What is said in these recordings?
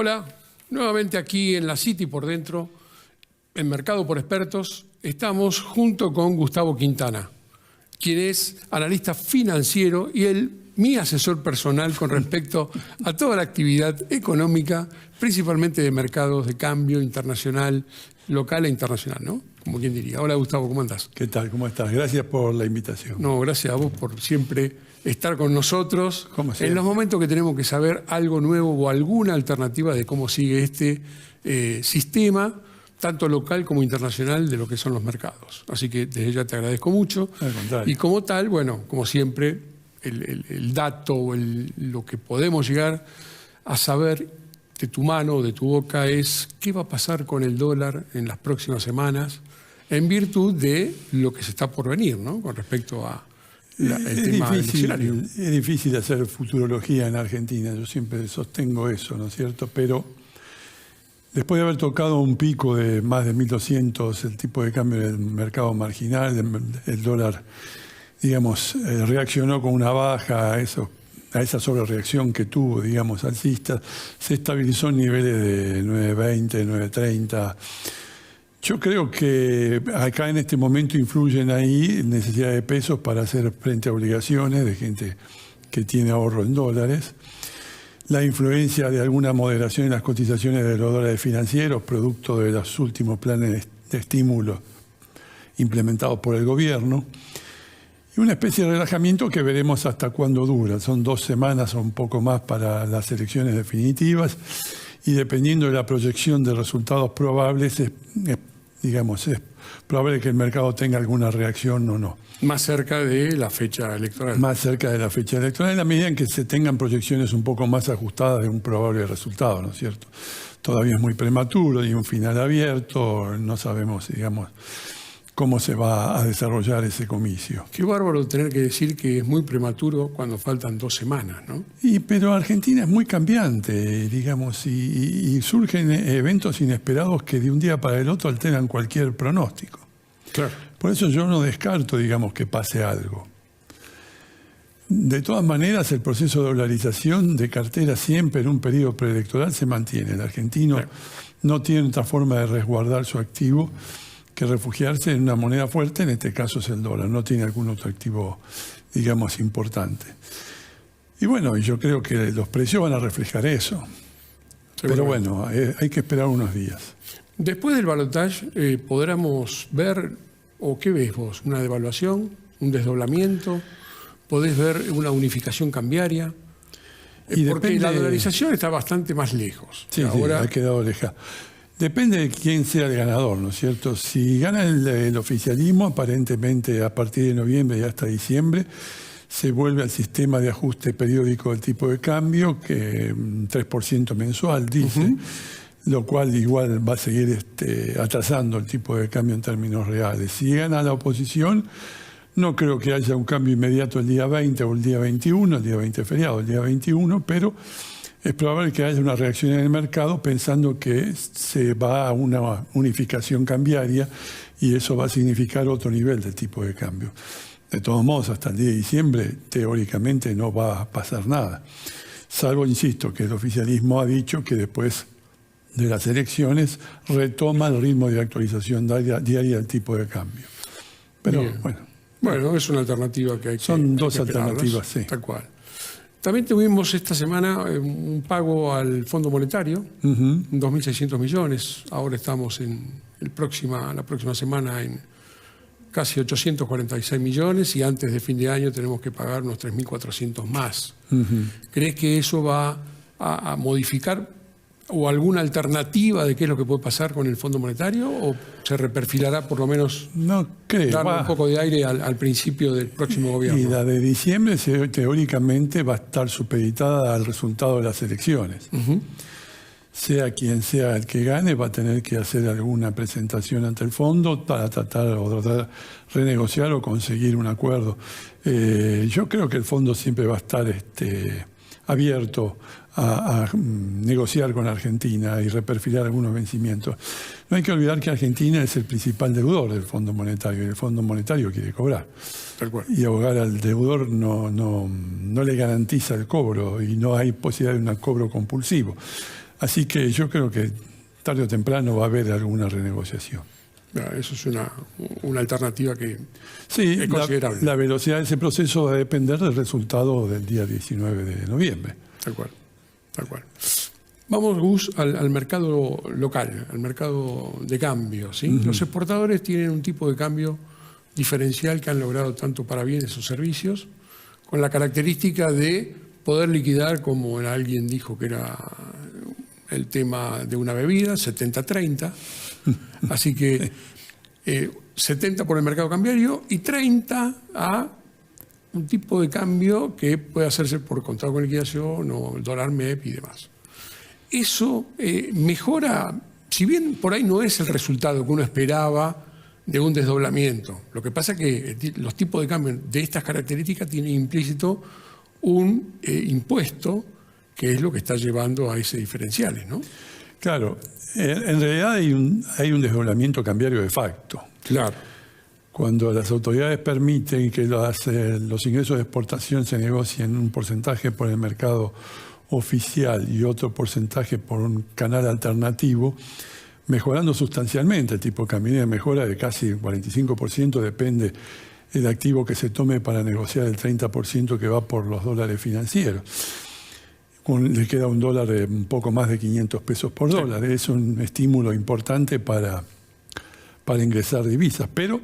Hola, nuevamente aquí en la City por dentro, en Mercado por Expertos, estamos junto con Gustavo Quintana, quien es analista financiero y mi asesor personal con respecto a toda la actividad económica, principalmente de mercados de cambio internacional, local e internacional, ¿no? Como quien diría. Hola Gustavo, ¿cómo andás? ¿Qué tal? ¿Cómo estás? Gracias por la invitación. No, gracias a vos por siempre estar con nosotros en los momentos que tenemos que saber algo nuevo o alguna alternativa de cómo sigue este sistema, tanto local como internacional, de lo que son los mercados. Así que desde ya te agradezco mucho. Al contrario. Y como tal, bueno, como siempre, el dato o lo que podemos llegar a saber de tu mano o de tu boca es qué va a pasar con el dólar en las próximas semanas en virtud de lo que se está por venir, ¿no? Con respecto a el tema eleccionario. Es difícil hacer futurología en Argentina, yo siempre sostengo eso, ¿no es cierto? Pero después de haber tocado un pico de más de 1.200, el tipo de cambio del mercado marginal, el dólar, digamos, reaccionó con una baja a esa sobrereacción que tuvo, digamos, alcista, se estabilizó en niveles de 9.20, 9.30. Yo creo que acá en este momento influyen ahí necesidad de pesos para hacer frente a obligaciones de gente que tiene ahorro en dólares. La influencia de alguna moderación en las cotizaciones de los dólares financieros, producto de los últimos planes de estímulo implementados por el gobierno. Y una especie de relajamiento que veremos hasta cuándo dura. Son 2 semanas o un poco más para las elecciones definitivas. Y dependiendo de la proyección de resultados probables, es probable que el mercado tenga alguna reacción o no. Más cerca de la fecha electoral. Más cerca de la fecha electoral, en la medida en que se tengan proyecciones un poco más ajustadas de un probable resultado, ¿no es cierto? Todavía es muy prematuro y un final abierto, no sabemos, digamos, cómo se va a desarrollar ese comicio. Qué bárbaro tener que decir que es muy prematuro cuando faltan 2 semanas, ¿no? Pero Argentina es muy cambiante, digamos, y surgen eventos inesperados que de un día para el otro alteran cualquier pronóstico. Claro. Por eso yo no descarto, digamos, que pase algo. De todas maneras, el proceso de dolarización de cartera siempre en un periodo preelectoral se mantiene. El argentino no tiene otra forma de resguardar su activo que refugiarse en una moneda fuerte, en este caso es el dólar, no tiene algún otro activo, digamos, importante. Y bueno, yo creo que los precios van a reflejar eso. Pero bueno, hay que esperar unos días. Después del balotaje, ¿podremos ver, o qué ves vos? ¿Una devaluación? ¿Un desdoblamiento? ¿Podés ver una unificación cambiaria? Porque la dolarización está bastante más lejos. Sí, ahora ha quedado lejana. Depende de quién sea el ganador, ¿no es cierto? Si gana el oficialismo, aparentemente a partir de noviembre y hasta diciembre, se vuelve al sistema de ajuste periódico del tipo de cambio, que 3% mensual, dice, lo cual igual va a seguir atrasando el tipo de cambio en términos reales. Si gana la oposición, no creo que haya un cambio inmediato el día 20 o el día 21, el día 20 feriado, el día 21, pero es probable que haya una reacción en el mercado pensando que se va a una unificación cambiaria y eso va a significar otro nivel de tipo de cambio. De todos modos, hasta el día de diciembre, teóricamente no va a pasar nada. Salvo, insisto, que el oficialismo ha dicho que después de las elecciones retoma el ritmo de actualización diaria del tipo de cambio. Pero bueno, es una alternativa que hay que Son 2 esperarlas, alternativas, sí. Tal cual. También tuvimos esta semana un pago al Fondo Monetario, 2.600 millones. Ahora estamos la próxima semana en casi 846 millones y antes de fin de año tenemos que pagar unos 3.400 más. ¿Crees que eso va a modificar o alguna alternativa de qué es lo que puede pasar con el Fondo Monetario o se reperfilará por lo menos darle un poco de aire al principio del próximo gobierno? Y la de diciembre teóricamente va a estar supeditada al resultado de las elecciones. Sea quien sea el que gane, va a tener que hacer alguna presentación ante el fondo para tratar de renegociar o conseguir un acuerdo. Yo creo que el fondo siempre va a estar abierto a negociar con Argentina y reperfilar algunos vencimientos. No hay que olvidar que Argentina es el principal deudor del Fondo Monetario y el Fondo Monetario quiere cobrar. Y ahogar al deudor no le garantiza el cobro y no hay posibilidad de un cobro compulsivo. Así que yo creo que tarde o temprano va a haber alguna renegociación. Eso es una alternativa que sí, es considerable. La velocidad de ese proceso va a depender del resultado del día 19 de noviembre. Tal cual, tal cual. Vamos, Gus, al mercado local, al mercado de cambio, ¿sí? Los exportadores tienen un tipo de cambio diferencial que han logrado tanto para bienes o servicios, con la característica de poder liquidar, como alguien dijo que era el tema de una bebida, 70-30. Así que 70 por el mercado cambiario y 30 a un tipo de cambio que puede hacerse por contrato con liquidación o el dólar MEP y demás. Eso mejora, si bien por ahí no es el resultado que uno esperaba de un desdoblamiento. Lo que pasa es que los tipos de cambio de estas características tienen implícito un impuesto que es lo que está llevando a ese diferenciales, ¿no? Claro, en realidad hay un desdoblamiento cambiario de facto. Claro. Cuando las autoridades permiten que los ingresos de exportación se negocien un porcentaje por el mercado oficial y otro porcentaje por un canal alternativo, mejorando sustancialmente el tipo de cambio, de mejora de casi 45%, depende del activo que se tome para negociar el 30% que va por los dólares financieros. Le queda un dólar de un poco más de 500 pesos por dólar. Es un estímulo importante para ingresar divisas, pero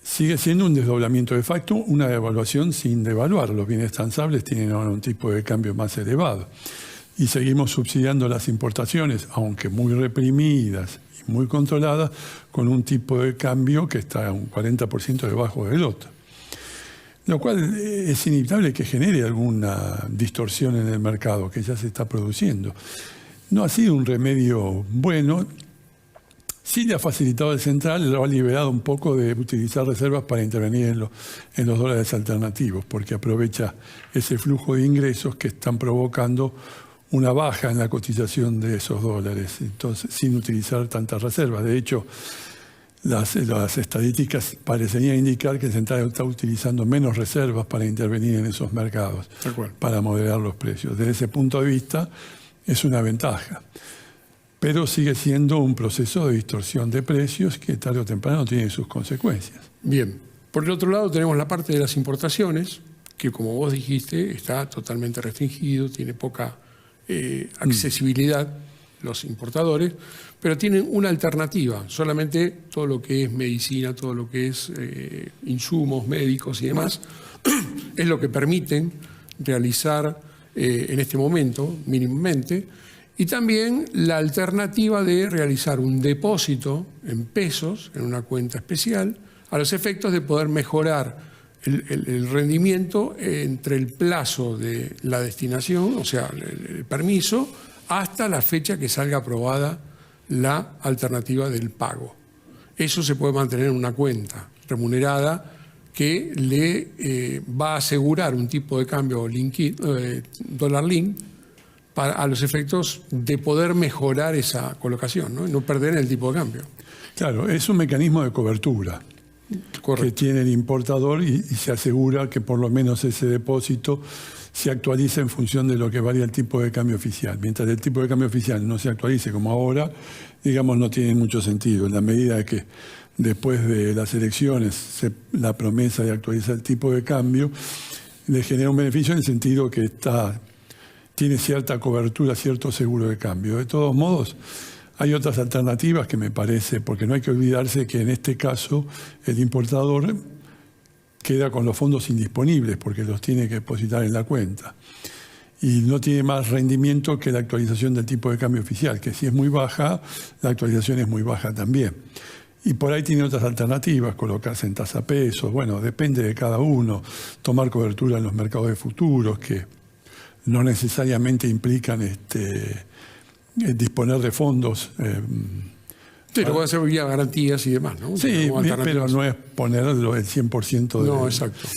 sigue siendo un desdoblamiento de facto, una devaluación sin devaluar. Los bienes transables tienen ahora un tipo de cambio más elevado. Y seguimos subsidiando las importaciones, aunque muy reprimidas y muy controladas, con un tipo de cambio que está un 40% debajo del otro. Lo cual es inevitable que genere alguna distorsión en el mercado, que ya se está produciendo. No ha sido un remedio bueno. Sí le ha facilitado al central, lo ha liberado un poco de utilizar reservas para intervenir en los dólares alternativos, porque aprovecha ese flujo de ingresos que están provocando una baja en la cotización de esos dólares, entonces, sin utilizar tantas reservas. De hecho, las estadísticas parecerían indicar que el central está utilizando menos reservas para intervenir en esos mercados, para moderar los precios. Desde ese punto de vista, es una ventaja. Pero sigue siendo un proceso de distorsión de precios que tarde o temprano tiene sus consecuencias. Bien. Por el otro lado tenemos la parte de las importaciones, que como vos dijiste, está totalmente restringido, tiene poca accesibilidad los importadores, pero tienen una alternativa. Solamente todo lo que es medicina, todo lo que es insumos médicos y demás, es lo que permiten realizar en este momento, mínimamente. Y también la alternativa de realizar un depósito en pesos en una cuenta especial a los efectos de poder mejorar el rendimiento entre el plazo de la destinación, o sea, el permiso, hasta la fecha que salga aprobada la alternativa del pago. Eso se puede mantener en una cuenta remunerada que le va a asegurar un tipo de cambio dólar link a los efectos de poder mejorar esa colocación, ¿no? Y no perder el tipo de cambio. Claro, es un mecanismo de cobertura. Correcto. Que tiene el importador y se asegura que por lo menos ese depósito se actualiza en función de lo que varía el tipo de cambio oficial. Mientras el tipo de cambio oficial no se actualice como ahora, digamos, no tiene mucho sentido. En la medida que después de las elecciones la promesa de actualizar el tipo de cambio le genera un beneficio en el sentido que tiene cierta cobertura, cierto seguro de cambio. De todos modos, hay otras alternativas que me parece, porque no hay que olvidarse que en este caso el importador queda con los fondos indisponibles porque los tiene que depositar en la cuenta. Y no tiene más rendimiento que la actualización del tipo de cambio oficial, que si es muy baja, la actualización es muy baja también. Y por ahí tiene otras alternativas, colocarse en tasa pesos, bueno, depende de cada uno, tomar cobertura en los mercados de futuros, que no necesariamente implican disponer de fondos. Sí, lo puede hacer vía garantías y demás, ¿no? Sí, pero no es ponerlo el 100% de... No, exacto.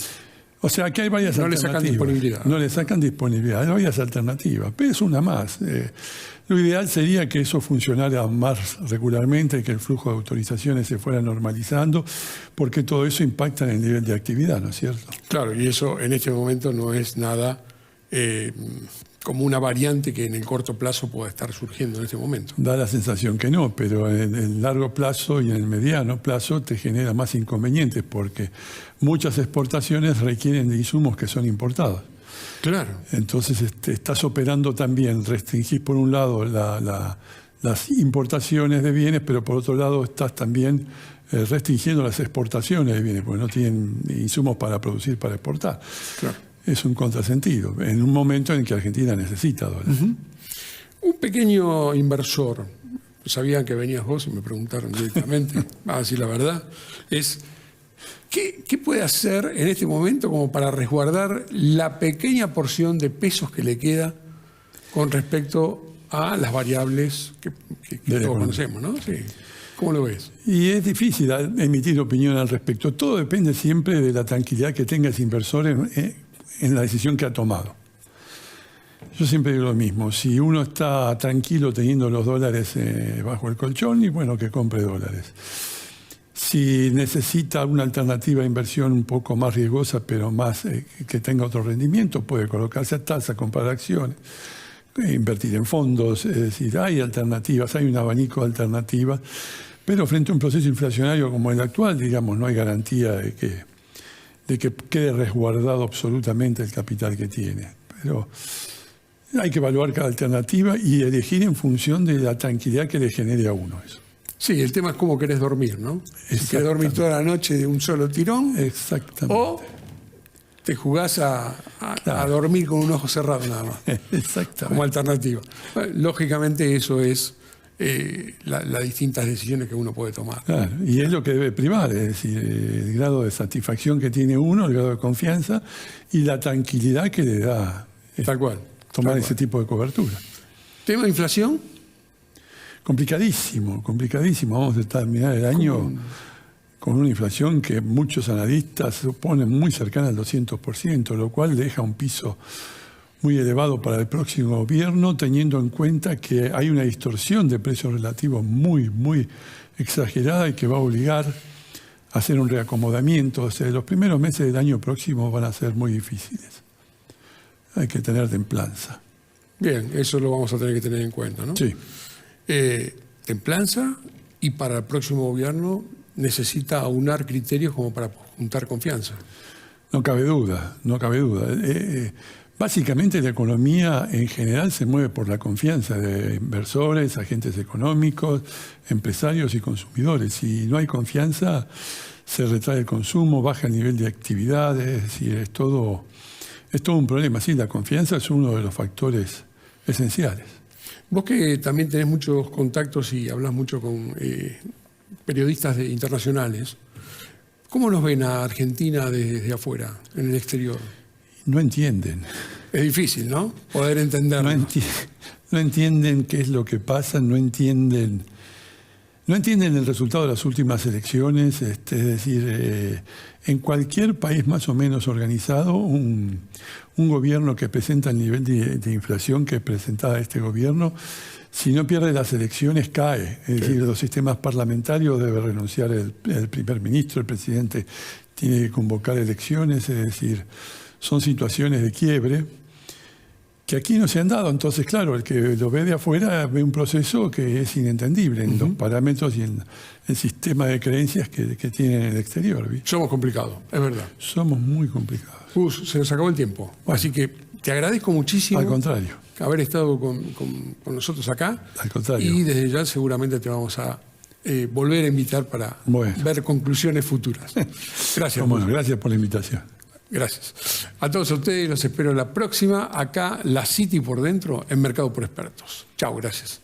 O sea, que hay varias alternativas. No le sacan disponibilidad. No le sacan disponibilidad, hay varias alternativas, pero es una más. Lo ideal sería que eso funcionara más regularmente, que el flujo de autorizaciones se fuera normalizando, porque todo eso impacta en el nivel de actividad, ¿no es cierto? Claro, y eso en este momento no es nada como una variante que en el corto plazo pueda estar surgiendo en este momento. Da la sensación que no, pero en el largo plazo y en el mediano plazo te genera más inconvenientes porque muchas exportaciones requieren de insumos que son importados. Claro. Entonces estás operando también, restringís por un lado las importaciones de bienes, pero por otro lado estás también restringiendo las exportaciones de bienes, porque no tienen insumos para producir, para exportar. Claro. Es un contrasentido, en un momento en que Argentina necesita dólares. Un pequeño inversor, sabían que venías vos y me preguntaron directamente, a decir la verdad, es ¿qué puede hacer en este momento como para resguardar la pequeña porción de pesos que le queda con respecto a las variables que todos conocemos, ¿no? Sí. ¿Cómo lo ves? Y es difícil emitir opinión al respecto. Todo depende siempre de la tranquilidad que tenga ese inversor en la decisión que ha tomado. Yo siempre digo lo mismo, si uno está tranquilo teniendo los dólares bajo el colchón, y bueno, que compre dólares. Si necesita una alternativa de inversión un poco más riesgosa, pero más que tenga otro rendimiento, puede colocarse a tasa, comprar acciones, invertir en fondos, es decir, hay alternativas, hay un abanico de alternativas, pero frente a un proceso inflacionario como el actual, digamos, no hay garantía de que quede resguardado absolutamente el capital que tiene. Pero hay que evaluar cada alternativa y elegir en función de la tranquilidad que le genere a uno eso. Sí, el tema es cómo querés dormir, ¿no? Si querés dormir toda la noche de un solo tirón. Exactamente. O te jugás a dormir con un ojo cerrado nada más. Exactamente. Como alternativa. Lógicamente eso es las distintas decisiones que uno puede tomar. Claro, y es lo que debe primar, es decir, el grado de satisfacción que tiene uno, el grado de confianza y la tranquilidad que le da Tal cual. tomar ese tipo de cobertura. ¿Tema de inflación? Complicadísimo, complicadísimo. Vamos a terminar el año con una inflación que muchos analistas suponen muy cercana al 200%, lo cual deja un piso muy elevado para el próximo gobierno, teniendo en cuenta que hay una distorsión de precios relativos muy, muy exagerada y que va a obligar a hacer un reacomodamiento. O sea, los primeros meses del año próximo van a ser muy difíciles. Hay que tener templanza. Bien, eso lo vamos a tener que tener en cuenta, ¿no? Sí. Templanza, y para el próximo gobierno necesita aunar criterios como para juntar confianza. No cabe duda, no cabe duda. Básicamente la economía en general se mueve por la confianza de inversores, agentes económicos, empresarios y consumidores. Si no hay confianza, se retrae el consumo, baja el nivel de actividad, es decir, es todo un problema. Sí, la confianza es uno de los factores esenciales. Vos que también tenés muchos contactos y hablas mucho con periodistas internacionales, ¿cómo nos ven a Argentina desde afuera, en el exterior? No entienden. Es difícil, ¿no? Poder entenderlo. No entienden qué es lo que pasa, no entienden el resultado de las últimas elecciones. Es decir, en cualquier país más o menos organizado, un gobierno que presenta el nivel de inflación que presentaba este gobierno, si no pierde las elecciones, cae. Es decir, los sistemas parlamentarios debe renunciar el primer ministro, el presidente tiene que convocar elecciones, es decir, son situaciones de quiebre que aquí no se han dado. Entonces, claro, el que lo ve de afuera ve un proceso que es inentendible en los parámetros y en el sistema de creencias que tienen en el exterior. ¿Viste? Somos complicados, es verdad. Somos muy complicados. Gus, se nos acabó el tiempo. Bueno, así que te agradezco muchísimo. Al contrario. Haber estado con nosotros acá. Al contrario. Y desde ya seguramente te vamos a volver a invitar para ver conclusiones futuras. Gracias. Bueno, gracias por la invitación. Gracias. A todos ustedes los espero la próxima, acá la City por dentro en Mercado por Expertos. Chao, gracias.